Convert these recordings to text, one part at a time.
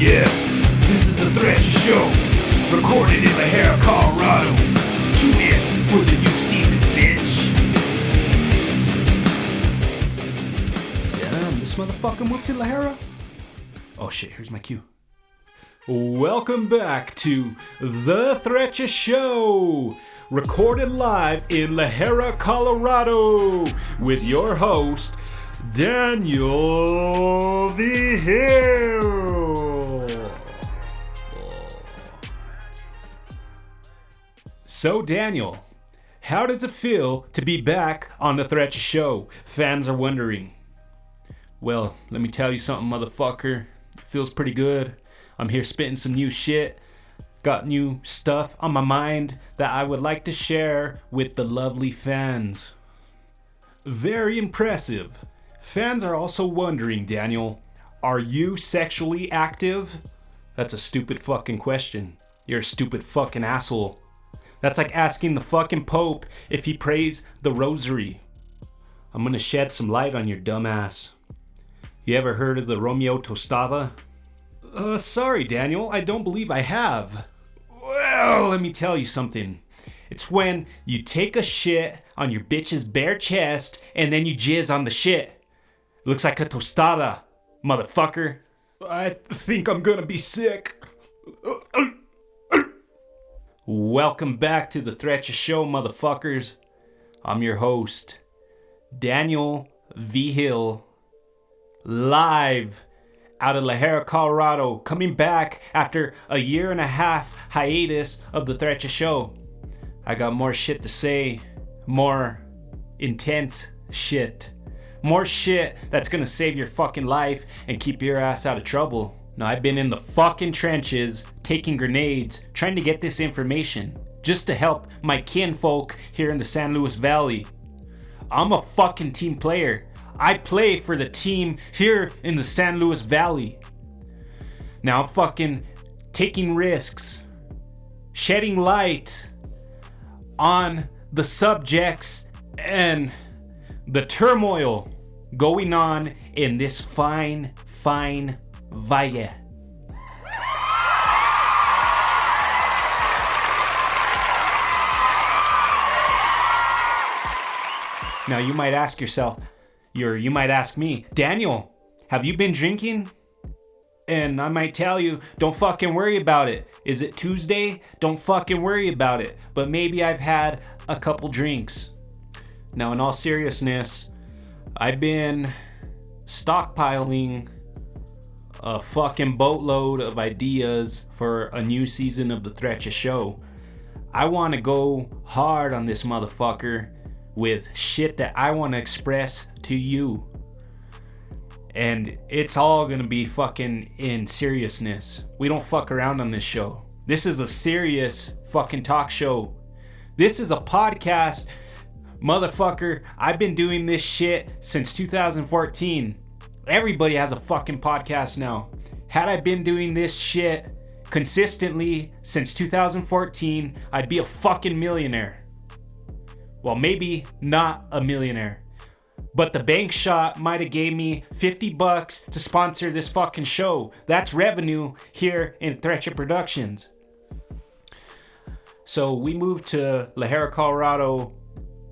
Yeah, this is the Threche Show, recorded in Lahara, Colorado. Tune in for the new season, bitch. Damn, this motherfucker moved to Lahara? Oh shit, here's my cue. Welcome back to the Threche Show, recorded live in Lahara, Colorado, with your host, Daniel the Hill. So Daniel, how does it feel to be back on the Threche Show? Fans are wondering. Well, let me tell you something, motherfucker. It feels pretty good. I'm here spitting some new shit. Got new stuff on my mind that I would like to share with the lovely fans. Very impressive. Fans are also wondering, Daniel, are you sexually active? That's a stupid fucking question. You're a stupid fucking asshole. That's like asking the fucking Pope if he prays the rosary. I'm gonna shed some light on your dumb ass. You ever heard of the Romeo Tostada? Sorry, Daniel, I don't believe I have. Well, let me tell you something. It's when you take a shit on your bitch's bare chest and then you jizz on the shit. Looks like a tostada, motherfucker. I think I'm gonna be sick. Welcome back to the Threche Show, motherfuckers. I'm your host, Daniel V. Hill, live out of Lahara, Colorado, coming back after a 1.5 year hiatus of the Threche Show. I got more shit to say, more intense shit, more shit that's gonna save your fucking life and keep your ass out of trouble. Now, I've been in the fucking trenches, taking grenades, trying to get this information, just to help my kinfolk here in the San Luis Valley. I'm a fucking team player. I play for the team here in the San Luis Valley. Now I'm fucking taking risks, shedding light on the subjects and the turmoil going on in this fine valle. Now you might ask yourself, you might ask me, Daniel, have you been drinking? And I might tell you, don't fucking worry about it. Is it Tuesday? Don't fucking worry about it. But maybe I've had a couple drinks. Now, in all seriousness, I've been stockpiling a fucking boatload of ideas for a new season of the Threche Show. I want to go hard on this motherfucker with shit that I want to express to you. And it's all gonna be fucking in seriousness. We don't fuck around on this show. This is a serious fucking talk show. This is a podcast, motherfucker. I've been doing this shit since 2014. Everybody has a fucking podcast now. Had I been doing this shit consistently since 2014, I'd be a fucking millionaire. Well, maybe not a millionaire, but the bank shot might have gave me $50 to sponsor this fucking show. That's revenue here in Threche Productions. So we moved to Lahara, Colorado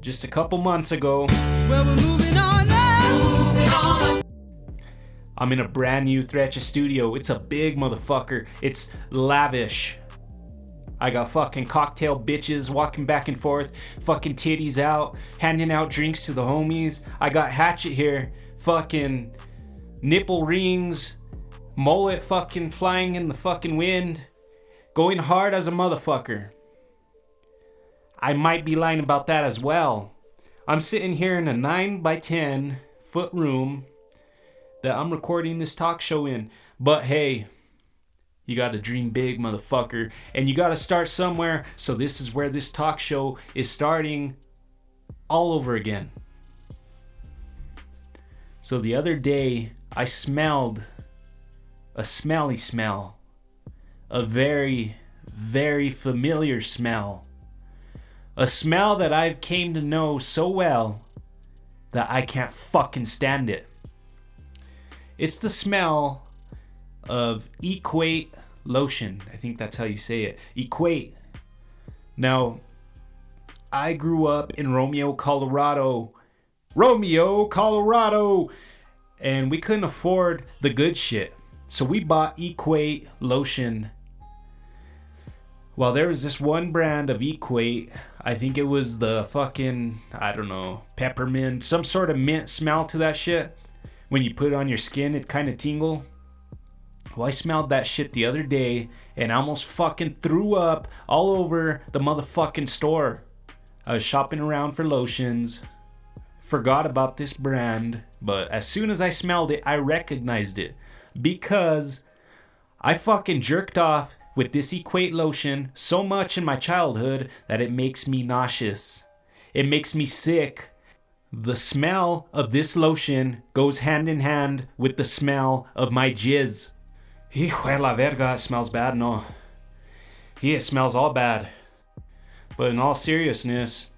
just a couple months ago. Well, we're moving on now. Moving on. I'm in a brand new Threche studio. It's a big motherfucker. It's lavish. I got fucking cocktail bitches walking back and forth, fucking titties out, handing out drinks to the homies. I got Hatchet here, fucking nipple rings, mullet fucking flying in the fucking wind, going hard as a motherfucker. I might be lying about that as well. I'm sitting here in a 9x10 foot room that I'm recording this talk show in, but hey, you gotta dream big, motherfucker. And you gotta start somewhere. So this is where this talk show is starting all over again. So the other day, I smelled a smelly smell. A very, very familiar smell. A smell that I've came to know so well that I can't fucking stand it. It's the smell of Equate Lotion. I think that's how you say it. Equate. Now, I grew up in Romeo, Colorado, and we couldn't afford the good shit. So we bought Equate Lotion. Well, there was this one brand of Equate. I think it was the fucking, I don't know, peppermint, some sort of mint smell to that shit. When you put it on your skin, it kind of tingle. Well, I smelled that shit the other day and I almost fucking threw up all over the motherfucking store. I was shopping around for lotions, forgot about this brand, but as soon as I smelled it, I recognized it because I fucking jerked off with this Equate lotion so much in my childhood that it makes me nauseous. It makes me sick. The smell of this lotion goes hand in hand with the smell of my jizz. Hijo de la verga, it smells bad, no. It smells all bad. But in all seriousness,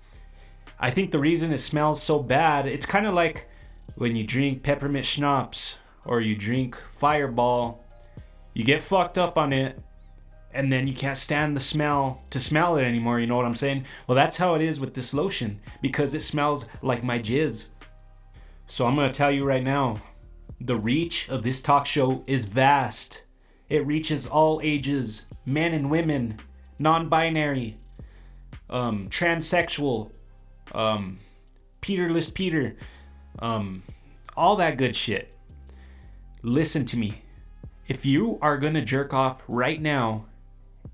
I think the reason it smells so bad, it's kind of like when you drink peppermint schnapps or you drink Fireball. You get fucked up on it, and then you can't stand the smell to smell it anymore, you know what I'm saying? Well, that's how it is with this lotion, because it smells like my jizz. So I'm going to tell you right now, the reach of this talk show is vast. It reaches all ages, men and women, non-binary, transsexual, Peterless Peter, all that good shit. Listen to me. If you are going to jerk off right now,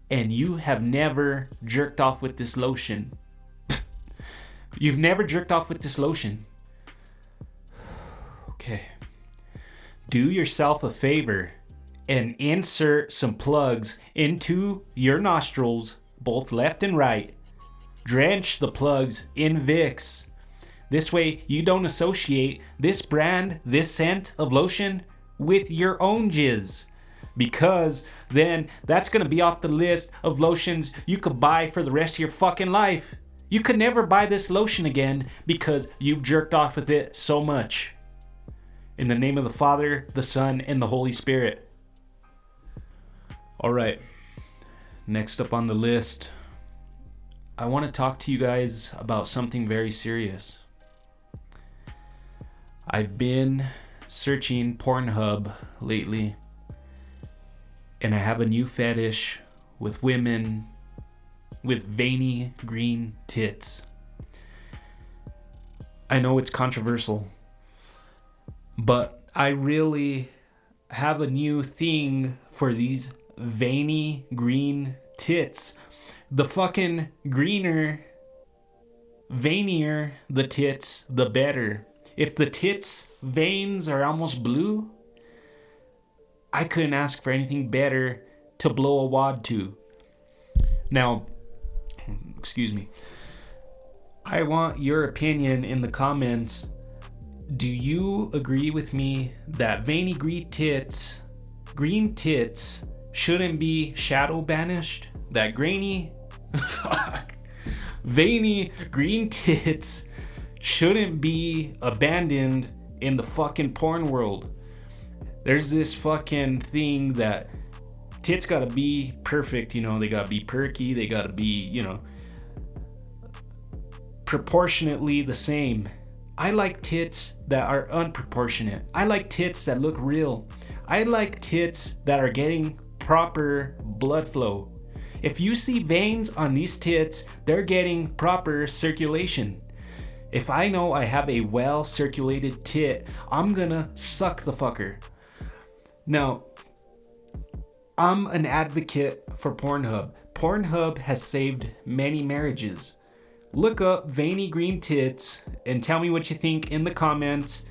and you have never jerked off with this lotion. You've never jerked off with this lotion. Okay. Do yourself a favor and insert some plugs into your nostrils, both left and right. Drench the plugs in Vicks. This way you don't associate this brand, this scent of lotion with your own jizz. Because then that's going to be off the list of lotions you could buy for the rest of your fucking life. You could never buy this lotion again because you've jerked off with it so much. In the name of the Father, the Son, and the Holy Spirit. Alright, next up on the list, I want to talk to you guys about something very serious. I've been searching Pornhub lately. And I have a new fetish with women with veiny green tits. I know it's controversial, but I really have a new thing for these veiny green tits. The fucking greener, veinier the tits, the better. If the tits veins are almost blue, I couldn't ask for anything better to blow a wad to. Now, excuse me. I want your opinion in the comments. Do you agree with me that veiny green tits shouldn't be shadow banished? That veiny green tits shouldn't be abandoned in the fucking porn world. There's this fucking thing that tits gotta be perfect, you know, they gotta be perky, they gotta be, you know, proportionately the same. I like tits that are unproportionate. I like tits that look real. I like tits that are getting proper blood flow. If you see veins on these tits, they're getting proper circulation. If I know I have a well circulated tit, I'm gonna suck the fucker. Now, I'm an advocate for Pornhub. Pornhub has saved many marriages. Look up veiny green tits and tell me what you think in the comments.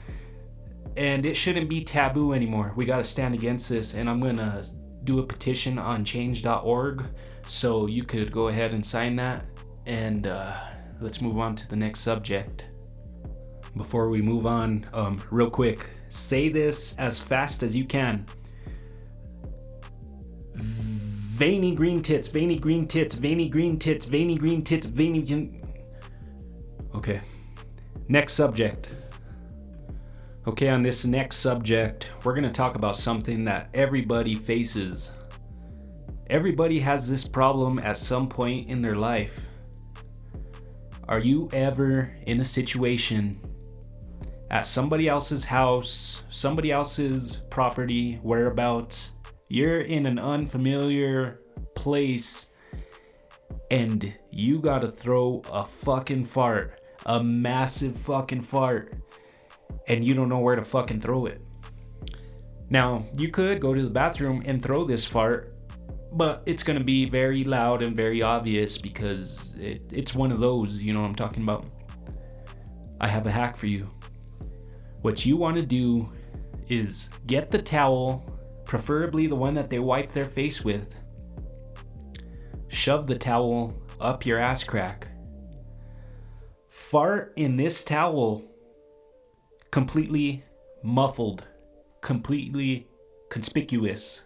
And it shouldn't be taboo anymore. We gotta stand against this, and I'm gonna do a petition on change.org, so you could go ahead and sign that. And let's move on to the next subject. Before we move on, real quick, say this as fast as you can. Veiny green tits, veiny green tits, veiny green tits, veiny green tits, veiny... Okay, next subject. Okay, on this next subject, we're going to talk about something that everybody faces. Everybody has this problem at some point in their life. Are you ever in a situation at somebody else's house, somebody else's property, whereabouts? You're in an unfamiliar place and you gotta throw a fucking fart, a massive fucking fart, and you don't know where to fucking throw it. Now, you could go to the bathroom and throw this fart, but it's gonna be very loud and very obvious because it's one of those, you know what I'm talking about. I have a hack for you. What you want to do is get the towel, preferably the one that they wipe their face with. Shove the towel up your ass crack. Fart in this towel completely muffled, completely conspicuous.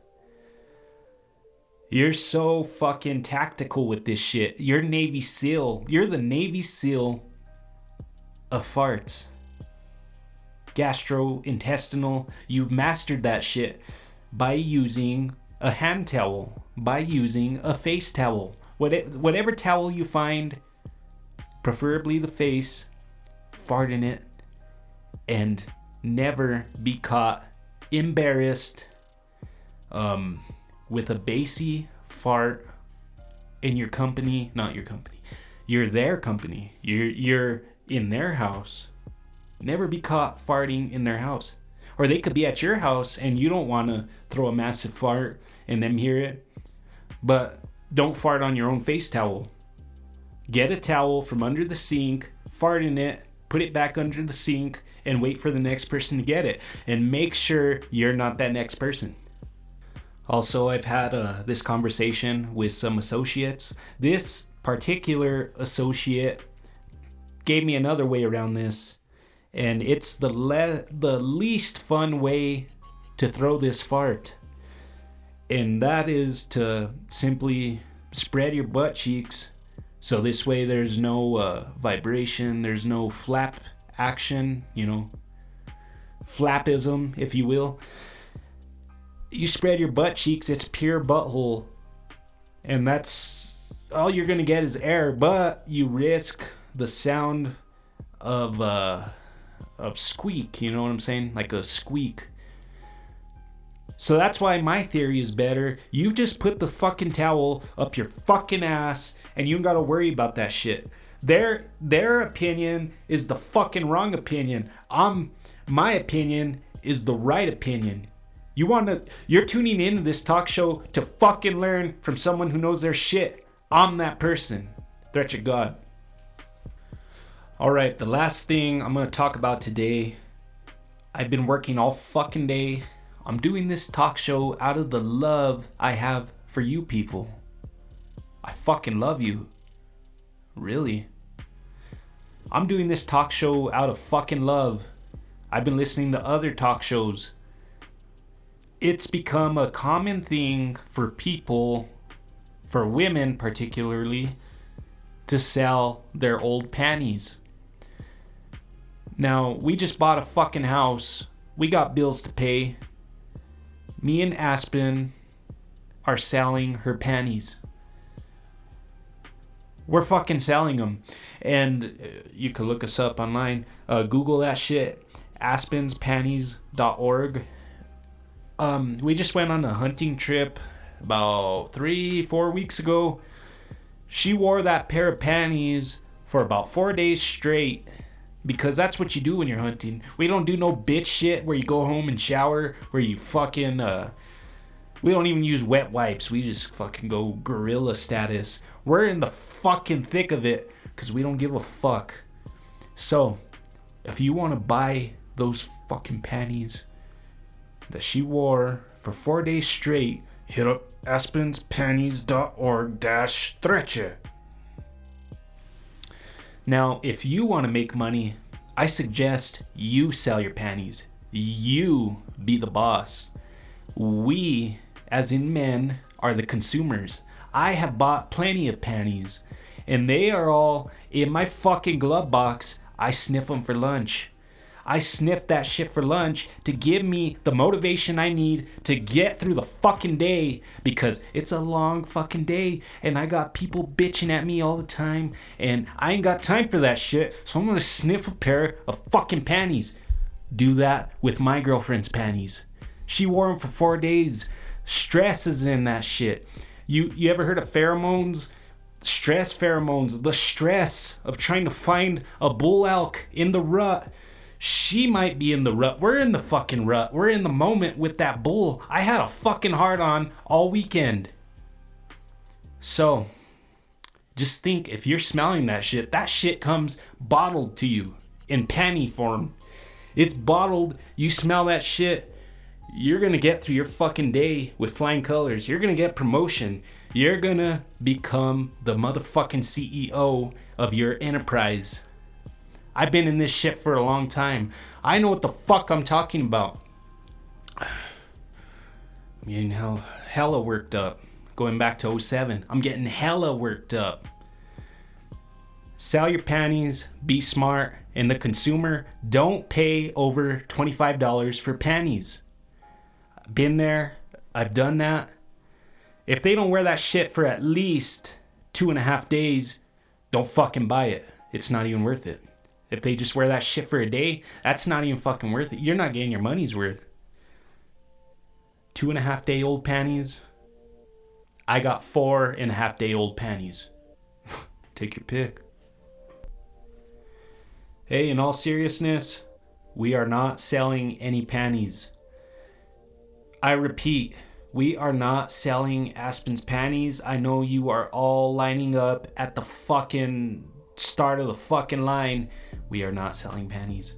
You're so fucking tactical with this shit. You're Navy SEAL. You're the Navy SEAL of farts. Gastrointestinal. You've mastered that shit by using a hand towel, by using a face towel. Whatever towel you find, preferably the face, fart in it, and never be caught embarrassed with a bassy fart in your company. Not your company, you're their company. You're in their house. Never be caught farting in their house. Or they could be at your house and you don't want to throw a massive fart and them hear it. But don't fart on your own face towel. Get a towel from under the sink, fart in it, put it back under the sink, and wait for the next person to get it. And make sure you're not that next person. Also, I've had this conversation with some associates. This particular associate gave me another way around this. And it's the least fun way to throw this fart. And that is to simply spread your butt cheeks. So this way there's no vibration, there's no flap action, you know, flapism, if you will. You spread your butt cheeks, it's pure butthole. And that's all you're gonna get is air, but you risk the sound of squeak, you know what I'm saying? Like a squeak. So that's why my theory is better. You just put the fucking towel up your fucking ass and you don't gotta worry about that shit. Their opinion is the fucking wrong opinion. My opinion is the right opinion. You're tuning into this talk show to fucking learn from someone who knows their shit. I'm that person. Threche God. Alright, the last thing I'm going to talk about today. I've been working all fucking day. I'm doing this talk show out of the love I have for you people. I fucking love you. Really. I'm doing this talk show out of fucking love. I've been listening to other talk shows. It's become a common thing for people, for women particularly, to sell their old panties. Now, we just bought a fucking house. We got bills to pay. Me and Aspen are selling her panties. We're fucking selling them. And you could look us up online. Google that shit. aspenspanties.org. We just went on a hunting trip about 3-4 weeks ago. She wore that pair of panties for about 4 days straight. Because that's what you do when you're hunting. We don't do no bitch shit where you go home and shower. Where you fucking... we don't even use wet wipes. We just fucking go gorilla status. We're in the fucking thick of it. Because we don't give a fuck. So, if you want to buy those fucking panties that she wore for 4 days straight, hit up aspenspanties.org/Threche. Now, if you want to make money, I suggest you sell your panties. You be the boss. We, as in men, are the consumers. I have bought plenty of panties, and they are all in my fucking glove box. I sniff them for lunch. I sniff that shit for lunch to give me the motivation I need to get through the fucking day, because it's a long fucking day and I got people bitching at me all the time and I ain't got time for that shit. So I'm gonna sniff a pair of fucking panties. Do that with my girlfriend's panties. She wore them for 4 days. Stress is in that shit. You ever heard of pheromones? Stress pheromones. The stress of trying to find a bull elk in the rut. She might be in the rut. We're in the fucking rut. We're in the moment with that bull. I had a fucking hard on all weekend. So, just think, if you're smelling that shit comes bottled to you in panty form. It's bottled. You smell that shit. You're going to get through your fucking day with flying colors. You're going to get promotion. You're going to become the motherfucking CEO of your enterprise. I've been in this shit for a long time. I know what the fuck I'm talking about. I'm getting hella worked up. Going back to 07. I'm getting hella worked up. Sell your panties. Be smart. And the consumer, don't pay over $25 for panties. Been there. I've done that. If they don't wear that shit for at least 2.5 days, don't fucking buy it. It's not even worth it. If they just wear that shit for a day, that's not even fucking worth it. You're not getting your money's worth. 2.5 day old panties. I got 4.5 day old panties. Take your pick. Hey, in all seriousness, we are not selling any panties. I repeat, we are not selling Aspen's panties. I know you are all lining up at the fucking start of the fucking line. We are not selling panties.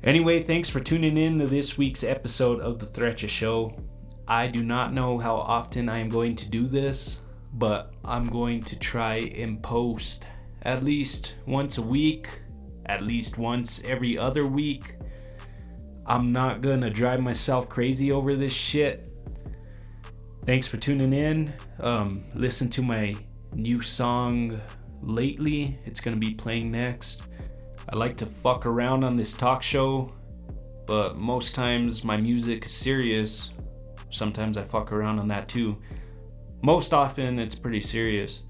Anyway, thanks for tuning in to this week's episode of the Threche Show. I do not know how often I am going to do this, but I'm going to try and post at least once a week, at least once every other week. I'm not gonna drive myself crazy over this shit. Thanks for tuning in. Listen to my new song lately. It's gonna be playing next. I like to fuck around on this talk show, but most times my music is serious. Sometimes I fuck around on that too. Most often it's pretty serious.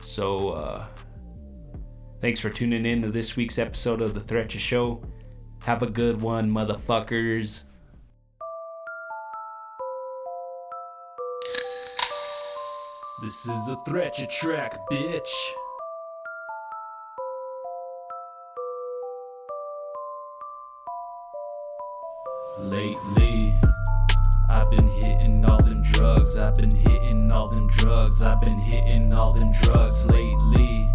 So thanks for tuning in to this week's episode of the Threche Show. Have a good one, motherfuckers. This is a Threche track, bitch. Lately, I've been hitting all them drugs. I've been hitting all them drugs. I've been hitting all them drugs lately.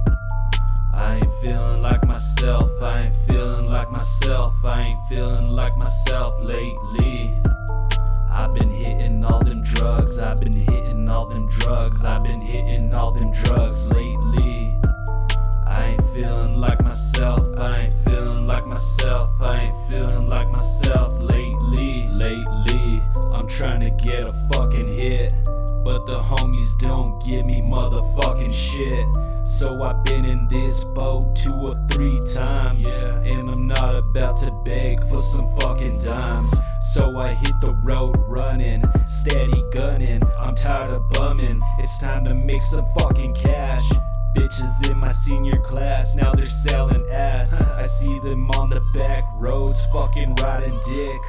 I ain't feeling like myself. I ain't feeling like myself. I ain't feeling like myself lately. I've been hitting all them drugs. I've been hitting all them drugs. I've been hitting all them drugs lately. I ain't feeling like myself. I ain't feeling like myself. I ain't feeling like myself lately. Lately, I'm trying to get a fucking hit, but the homies don't give me motherfucking shit. So I've been in this boat 2 or 3 times, and I'm not about to beg for some fucking dimes. So I hit the road running, steady gunning. I'm tired of bumming, it's time to make some fucking cash. Bitches in my senior class, now they're selling ass. I see them on the back roads, fucking riding dick.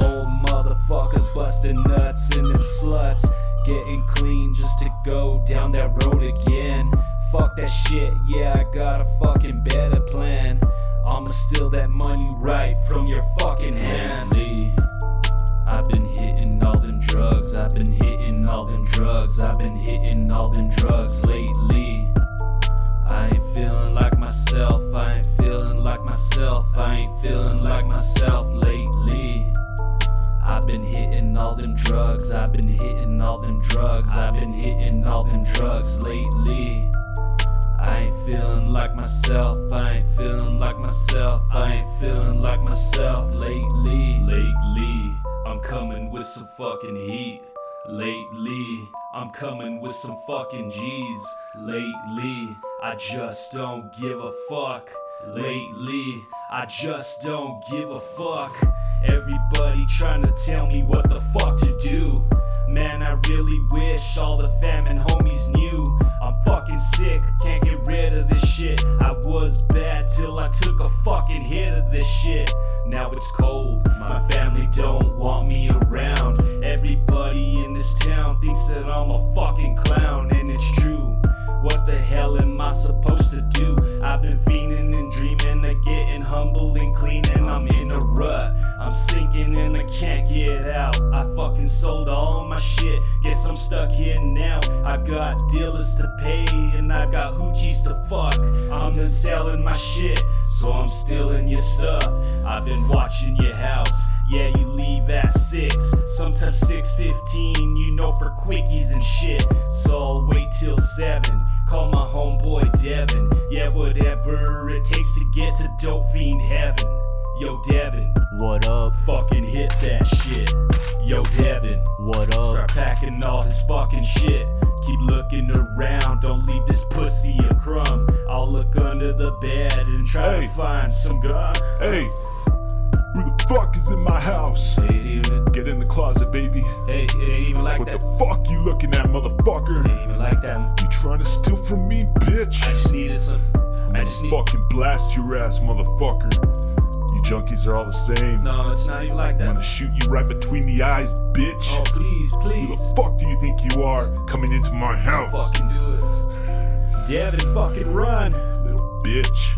Old motherfuckers busting nuts and them sluts getting clean just to go down that road again. Fuck that shit, yeah, I got a fucking better plan. I'ma steal that money right from your fucking hand. I've been hitting all them drugs. I've been hitting all them drugs. I've been hitting all them drugs lately. I ain't feeling like myself. I ain't feeling like myself. I ain't feeling like myself lately. I've been hitting all them drugs. I've been hitting all them drugs. I've been hitting all them drugs lately. I ain't feeling like myself. I ain't feeling like myself. I ain't feeling like myself lately. Lately, I'm coming with some fucking heat. Lately, I'm coming with some fucking G's. Lately, I just don't give a fuck. Lately, I just don't give a fuck. Everybody trying to tell me what the fuck to do. Man, I really wish all the fam and homies knew. I'm fucking sick, can't get rid of this shit. I was bad till I took a fucking hit of this shit. Now it's cold, my family don't want me around. Everybody in this town thinks that I'm a fucking clown, and it's true. What the hell am I supposed to do? I've been fiending and dreaming of getting humble and clean, and I'm in a rut. I'm sinking and I can't get out. I fucking sold all my shit, guess I'm stuck here now. I've got dealers to pay and I've got hoochies to fuck. I'm done selling my shit, so I'm stealing your stuff. I've been watching your house, yeah, you leave at 6, sometimes 6:15, you know, for quickies and shit. So I'll wait till 7, call my homeboy Devin. Yeah, whatever it takes to get to dope fiend heaven. Yo, Devin, What up? fucking hit that shit. Yo, Devin, What up? start packing all his fucking shit. Keep looking around, don't leave this pussy a crumb. I'll look under the bed and try to find some gum. Hey, who the fuck is in my house? It ain't even, Get in the closet, baby. hey, it ain't even like What that. the fuck you looking at, motherfucker? It ain't even like that. You trying to steal from me, bitch? I just needed some. I just need. Fucking blast your ass, motherfucker. You junkies are all the same. No, it's not even like I'm that. gonna shoot you right between the eyes, bitch. Oh, please, Who please. the fuck do you think you are coming into my house? Fucking do it. Devin, fucking run. Little bitch.